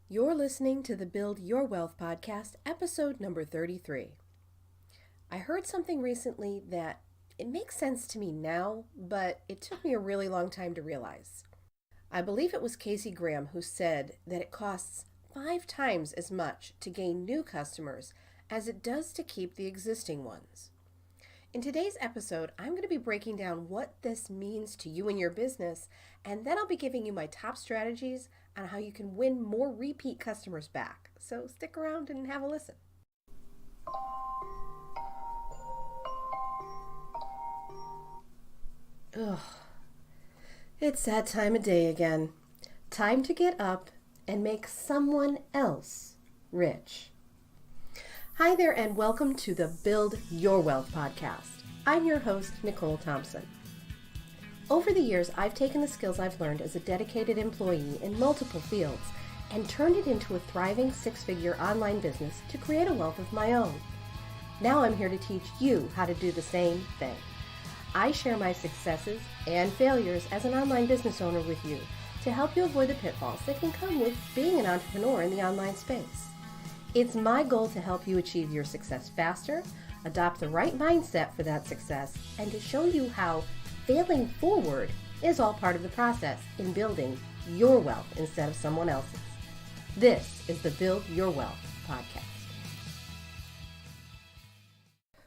You're listening to the Build Your Wealth podcast, episode number 33. I heard something recently that it makes sense to me now, but it took me a really long time to realize. I believe it was Casey Graham who said that it costs 5 times as much to gain new customers as it does to keep the existing ones. In today's episode, I'm going to be breaking down what this means to you and your business, and then I'll be giving you my top strategies on how you can win more repeat customers back. So stick around and have a listen. Ugh, it's that time of day again. Time to get up and make someone else rich. Hi there, and welcome to the Build Your Wealth podcast. I'm your host, Nicole Thompson. Over the years, I've taken the skills I've learned as a dedicated employee in multiple fields and turned it into a thriving 6-figure online business to create a wealth of my own. Now I'm here to teach you how to do the same thing. I share my successes and failures as an online business owner with you to help you avoid the pitfalls that can come with being an entrepreneur in the online space. It's my goal to help you achieve your success faster, adopt the right mindset for that success, and to show you how failing forward is all part of the process in building your wealth instead of someone else's. This is the Build Your Wealth podcast.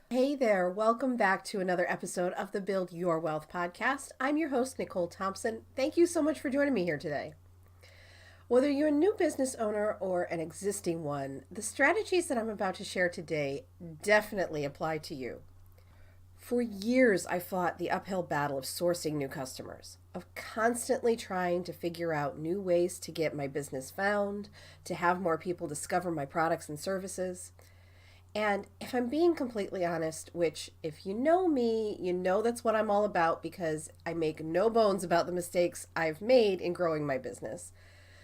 Hey there, welcome back to another episode of the Build Your Wealth podcast. I'm your host, Nicole Thompson. Thank you so much for joining me here today. Whether you're a new business owner or an existing one, the strategies that I'm about to share today definitely apply to you. For years, I fought the uphill battle of sourcing new customers, of constantly trying to figure out new ways to get my business found, to have more people discover my products and services. And if I'm being completely honest, which if you know me, you know that's what I'm all about because I make no bones about the mistakes I've made in growing my business.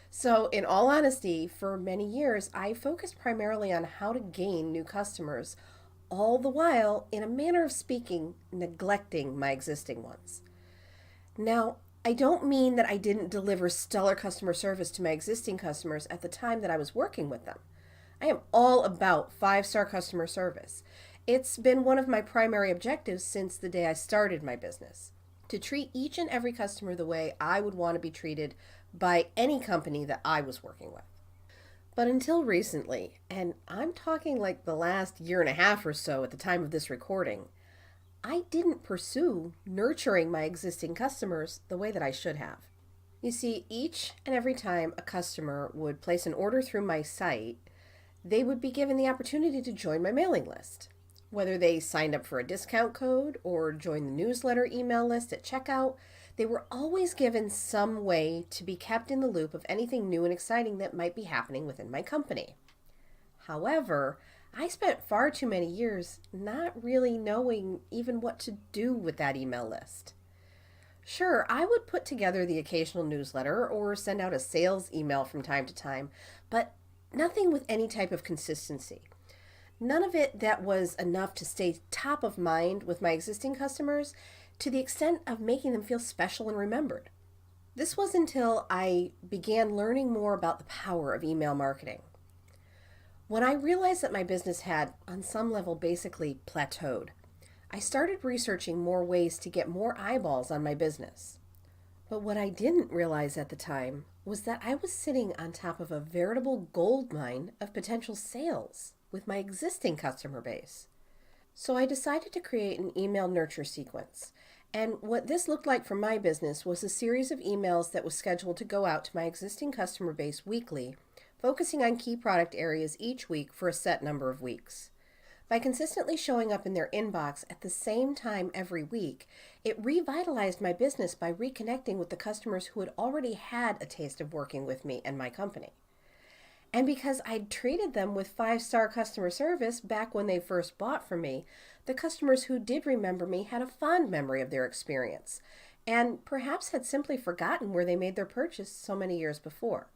So in all honesty, for many years, I focused primarily on how to gain new customers, all the while, in a manner of speaking, neglecting my existing ones. Now, I don't mean that I didn't deliver stellar customer service to my existing customers at the time that I was working with them. I am all about 5-star customer service. It's been one of my primary objectives since the day I started my business, to treat each and every customer the way I would want to be treated by any company that I was working with. But until recently, and I'm talking like the last year and a half or so at the time of this recording, I didn't pursue nurturing my existing customers the way that I should have. You see, each and every time a customer would place an order through my site, they would be given the opportunity to join my mailing list. Whether they signed up for a discount code or joined the newsletter email list at checkout, they were always given some way to be kept in the loop of anything new and exciting that might be happening within my company. However, I spent far too many years not really knowing even what to do with that email list. Sure, I would put together the occasional newsletter or send out a sales email from time to time, but nothing with any type of consistency. None of it that was enough to stay top of mind with my existing customers to the extent of making them feel special and remembered. This was until I began learning more about the power of email marketing. When I realized that my business had, on some level, basically plateaued, I started researching more ways to get more eyeballs on my business. But what I didn't realize at the time was that I was sitting on top of a veritable gold mine of potential sales with my existing customer base. So I decided to create an email nurture sequence. And what this looked like for my business was a series of emails that was scheduled to go out to my existing customer base weekly, focusing on key product areas each week for a set number of weeks. By consistently showing up in their inbox at the same time every week, it revitalized my business by reconnecting with the customers who had already had a taste of working with me and my company. And because I'd treated them with 5-star customer service back when they first bought from me, the customers who did remember me had a fond memory of their experience, and perhaps had simply forgotten where they made their purchase so many years before.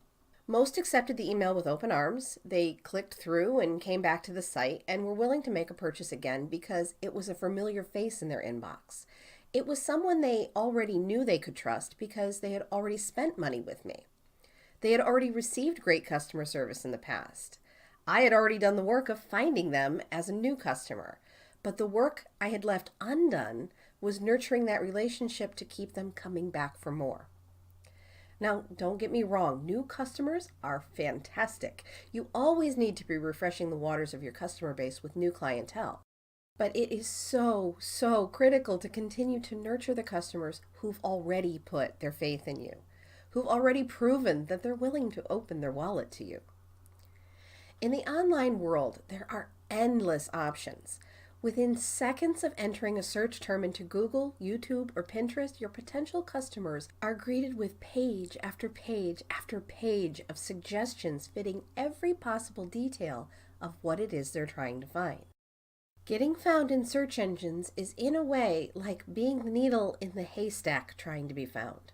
Most accepted the email with open arms. They clicked through and came back to the site and were willing to make a purchase again because it was a familiar face in their inbox. It was someone they already knew they could trust because they had already spent money with me. They had already received great customer service in the past. I had already done the work of finding them as a new customer, but the work I had left undone was nurturing that relationship to keep them coming back for more. Now, don't get me wrong, new customers are fantastic. You always need to be refreshing the waters of your customer base with new clientele. But it is so, so critical to continue to nurture the customers who've already put their faith in you, who've already proven that they're willing to open their wallet to you. In the online world, there are endless options. Within seconds of entering a search term into Google, YouTube, or Pinterest, your potential customers are greeted with page after page after page of suggestions fitting every possible detail of what it is they're trying to find. Getting found in search engines is in a way like being the needle in the haystack trying to be found.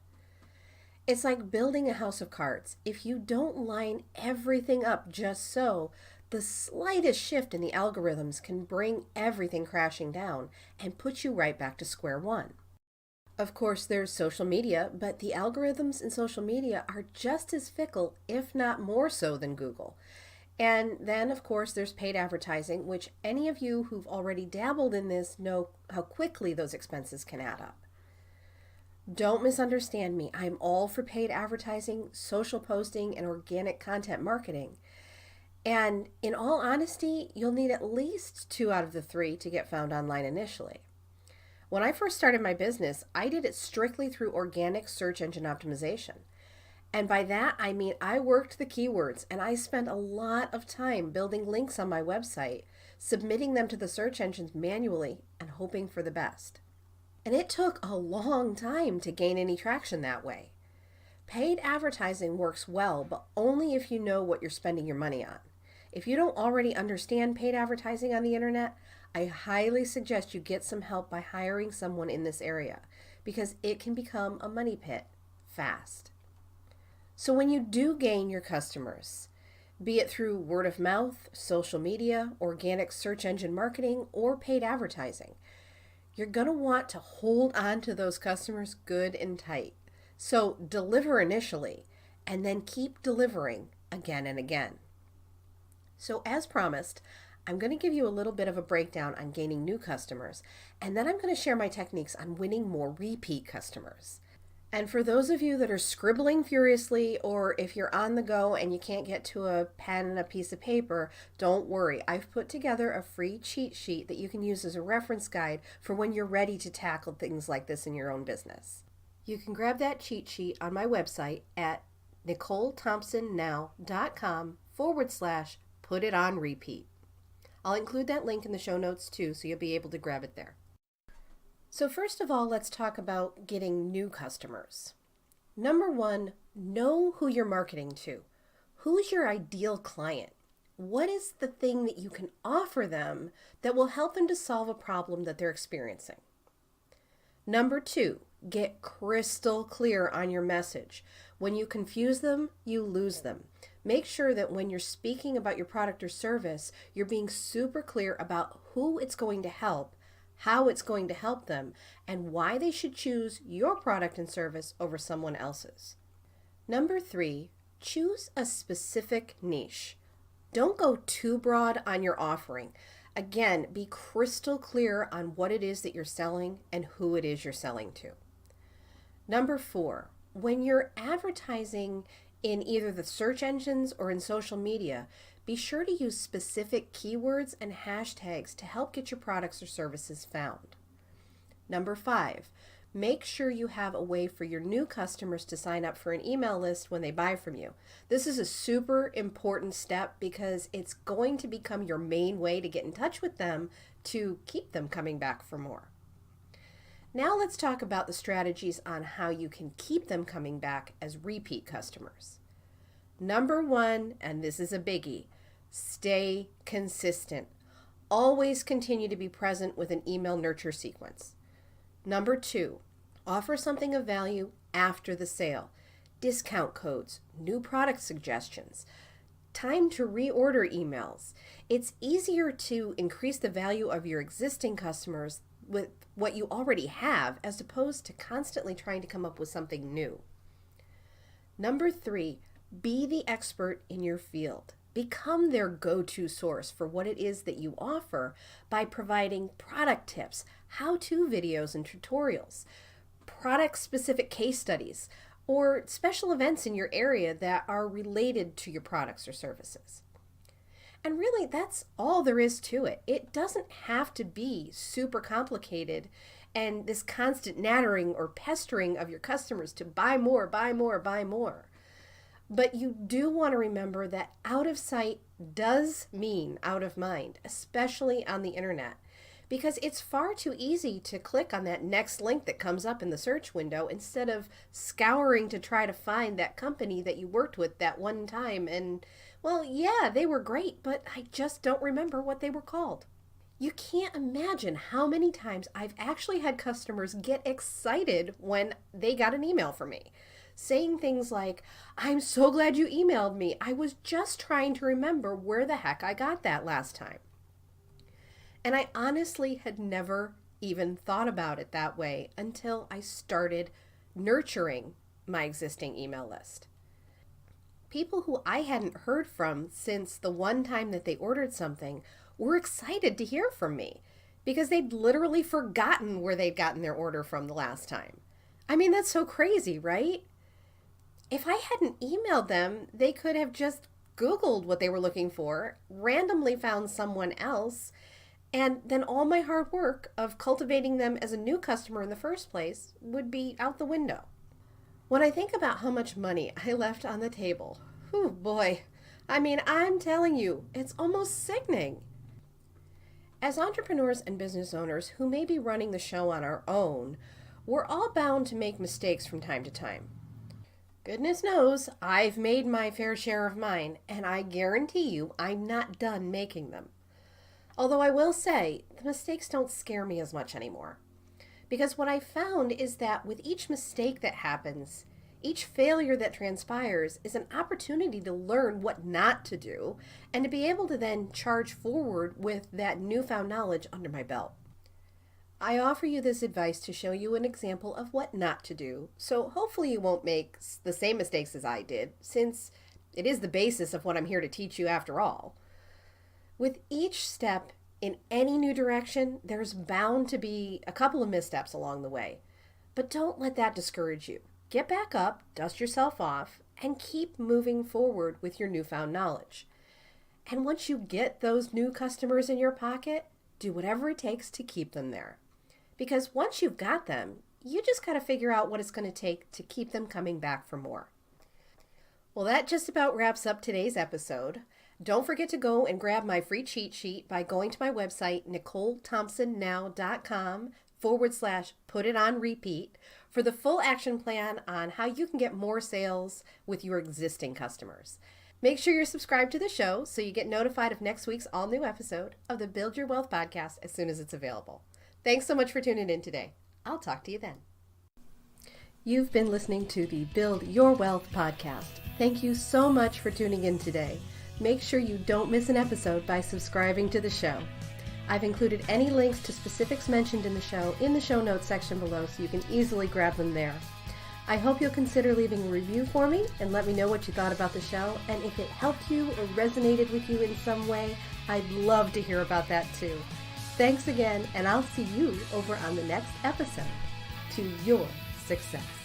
It's like building a house of cards. If you don't line everything up just so, the slightest shift in the algorithms can bring everything crashing down and put you right back to square one. Of course, there's social media, but the algorithms in social media are just as fickle, if not more so, than Google. And then, of course, there's paid advertising, which any of you who've already dabbled in this know how quickly those expenses can add up. Don't misunderstand me. I'm all for paid advertising, social posting, and organic content marketing. And in all honesty, you'll need at least 2 out of the 3 to get found online initially. When I first started my business, I did it strictly through organic search engine optimization. And by that, I mean I worked the keywords and I spent a lot of time building links on my website, submitting them to the search engines manually, and hoping for the best. And it took a long time to gain any traction that way. Paid advertising works well, but only if you know what you're spending your money on. If you don't already understand paid advertising on the internet, I highly suggest you get some help by hiring someone in this area, because it can become a money pit fast. So when you do gain your customers, be it through word of mouth, social media, organic search engine marketing, or paid advertising, you're going to want to hold on to those customers good and tight. So deliver initially, and then keep delivering again and again. So as promised, I'm going to give you a little bit of a breakdown on gaining new customers, and then I'm going to share my techniques on winning more repeat customers. And for those of you that are scribbling furiously, or if you're on the go and you can't get to a pen and a piece of paper, don't worry. I've put together a free cheat sheet that you can use as a reference guide for when you're ready to tackle things like this in your own business. You can grab that cheat sheet on my website at NicoleThompsonNow.com/put it on repeat. I'll include that link in the show notes too, so you'll be able to grab it there. So first of all, let's talk about getting new customers. Number 1, know who you're marketing to. Who's your ideal client? What is the thing that you can offer them that will help them to solve a problem that they're experiencing? Number 2, get crystal clear on your message. When you confuse them, you lose them. Make sure that when you're speaking about your product or service, you're being super clear about who it's going to help, how it's going to help them, and why they should choose your product and service over someone else's. Number 3, choose a specific niche. Don't go too broad on your offering. Again, be crystal clear on what it is that you're selling and who it is you're selling to. Number 4, when you're advertising in either the search engines or in social media, be sure to use specific keywords and hashtags to help get your products or services found. Number 5, make sure you have a way for your new customers to sign up for an email list when they buy from you. This is a super important step because it's going to become your main way to get in touch with them to keep them coming back for more. Now let's talk about the strategies on how you can keep them coming back as repeat customers. Number 1, and this is a biggie, stay consistent. Always continue to be present with an email nurture sequence. Number 2, offer something of value after the sale. Discount codes, new product suggestions, time to reorder emails. It's easier to increase the value of your existing customers with what you already have as opposed to constantly trying to come up with something new. Number 3, Be the expert in your field. Become their go-to source for what it is that you offer by providing product tips, how-to videos and tutorials, product-specific case studies, or special events in your area that are related to your products or services. And really, that's all there is to it. It doesn't have to be super complicated and this constant nattering or pestering of your customers to buy more, buy more, buy more. But you do want to remember that out of sight does mean out of mind, especially on the internet, because it's far too easy to click on that next link that comes up in the search window instead of scouring to try to find that company that you worked with that one time. And, well, yeah, they were great, but I just don't remember what they were called. You can't imagine how many times I've actually had customers get excited when they got an email from me, saying things like, "I'm so glad you emailed me. I was just trying to remember where the heck I got that last time." And I honestly had never even thought about it that way until I started nurturing my existing email list. People who I hadn't heard from since the one time that they ordered something were excited to hear from me because they'd literally forgotten where they'd gotten their order from the last time. I mean, that's so crazy, right? If I hadn't emailed them, they could have just Googled what they were looking for, randomly found someone else, and then all my hard work of cultivating them as a new customer in the first place would be out the window. When I think about how much money I left on the table, whew, boy, I mean, I'm telling you, it's almost sickening. As entrepreneurs and business owners who may be running the show on our own, we're all bound to make mistakes from time to time. Goodness knows I've made my fair share of mine, and I guarantee you I'm not done making them. Although I will say, the mistakes don't scare me as much anymore. Because what I found is that with each mistake that happens, each failure that transpires is an opportunity to learn what not to do and to be able to then charge forward with that newfound knowledge under my belt. I offer you this advice to show you an example of what not to do, so hopefully you won't make the same mistakes as I did, since it is the basis of what I'm here to teach you after all. With each step in any new direction, there's bound to be a couple of missteps along the way, but don't let that discourage you. Get back up, dust yourself off, and keep moving forward with your newfound knowledge. And once you get those new customers in your pocket, do whatever it takes to keep them there. Because once you've got them, you just got to figure out what it's going to take to keep them coming back for more. Well, that just about wraps up today's episode. Don't forget to go and grab my free cheat sheet by going to my website, NicoleThompsonNow.com/put-it-on-repeat for the full action plan on how you can get more sales with your existing customers. Make sure you're subscribed to the show so you get notified of next week's all-new episode of the Build Your Wealth podcast as soon as it's available. Thanks so much for tuning in today. I'll talk to you then. You've been listening to the Build Your Wealth podcast. Thank you so much for tuning in today. Make sure you don't miss an episode by subscribing to the show. I've included any links to specifics mentioned in the show notes section below so you can easily grab them there. I hope you'll consider leaving a review for me and let me know what you thought about the show, and if it helped you or resonated with you in some way, I'd love to hear about that too. Thanks again, and I'll see you over on the next episode. To your success.